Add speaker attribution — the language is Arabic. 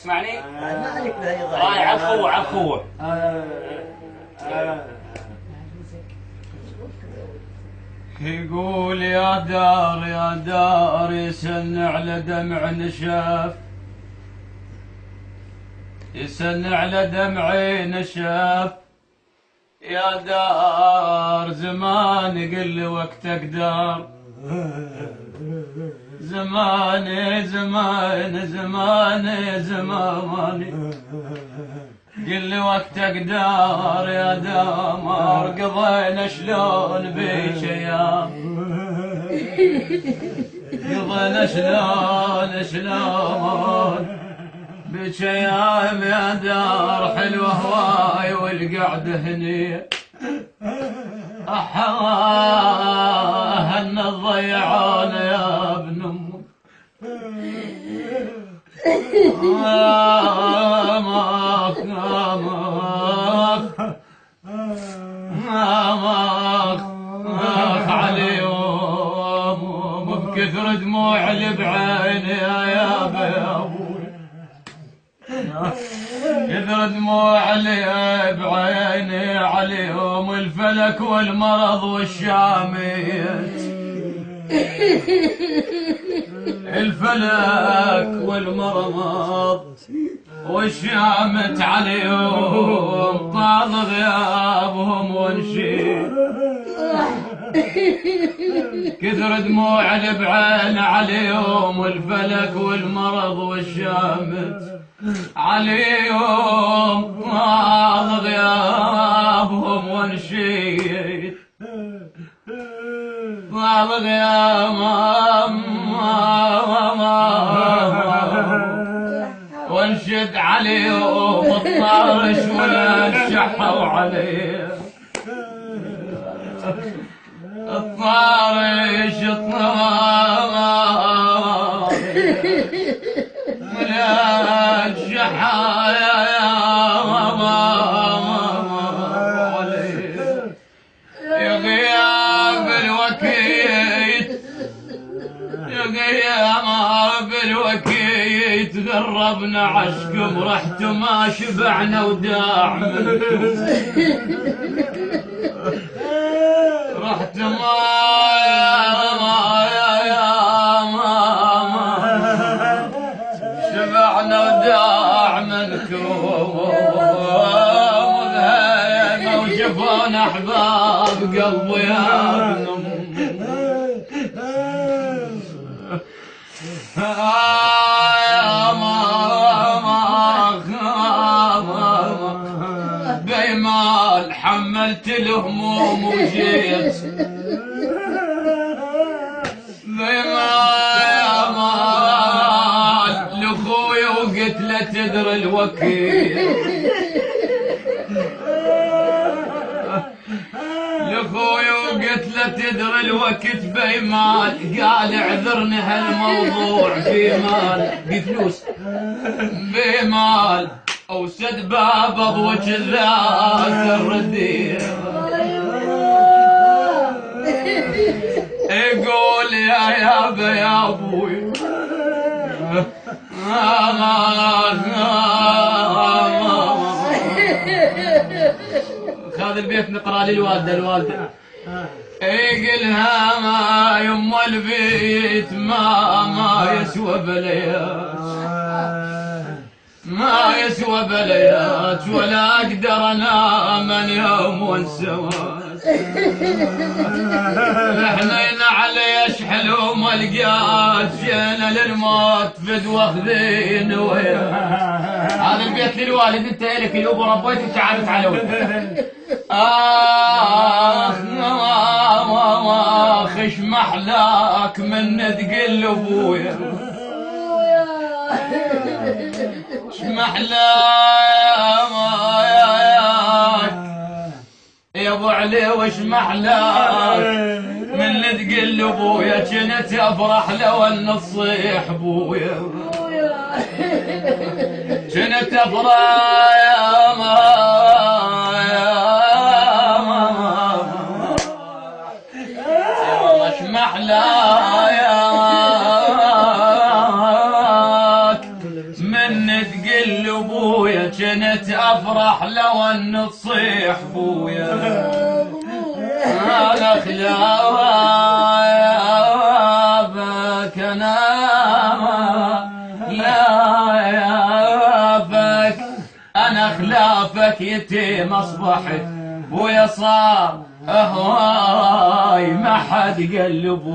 Speaker 1: تسمعني؟
Speaker 2: ما عليك
Speaker 1: راي عفو عفو. يقول يا دار يسن على دمع نشاف، يسن على دمعي نشاف، يا دار زمان قل وقتك دار، زماني زماني زماني زماني قل وقتك دار يا دمار، قضينا شلون بيش ايام، قضينا شلون بيش ايام يا دار حلوه هواي والقعده هني، هن ضيعونا يا ابن امك، ماخ عليهم بكثر دموع اللي بعيني يا ابوي، كثر دموع اللي بعيني عليهم الفلك والمرض والشاميت، الفلك والمرض والشامت عليهم، طال غيابهم ونشيد، كثر دموع اللي بعين عليهم الفلك والمرض والشامت عليهم، طال غيابهم ونشيد، طال غيابهم وانشد عليهم الطارش ولا الشحوا عليه، الطارش ولا الشحايا يا غياب الوكيل، يا غياب الوكيل تغربنا عشكم، رحتوا ما شبعنا وداع منكم، رحتوا ما شبعنا وداع منكم، وجفون احباب قلبي يا ابن بيمال حملت الهموم وجيت، بيمال لاخوي وقلت له تدري الوكيل، لاخوي وقلت له تدري الوقت بيمال، قال اعذرني هالموضوع بمال، بفلوس بمال اوسد بابض وكذاك الرديء، يقول يا ابوي هذا البيت نقرا للوالده يقلها ما يم البيت ما يسوى بليات، ما يسوى بليات ولا اقدر انام من يوم وانسواس، حنين عليش حلو ملقات، جينا للموت فد واخذين وياه، هذا البيت للوالد انت الك اليوم وربيت انت عارف على ولد، خش محلاك من تقل ابويا، محلاك يا ابو علي وش محلاك من تقل ابويا، كنت افرح لو ان تصيح ابويا، كنت افرح يا وش محلاك من تقل ابويا كنت افرح لو ان تصيح بويا انا خلافك انا خلافك انا خلافك يتيم اصبحت ويا صار اهواي ما حد قلبوي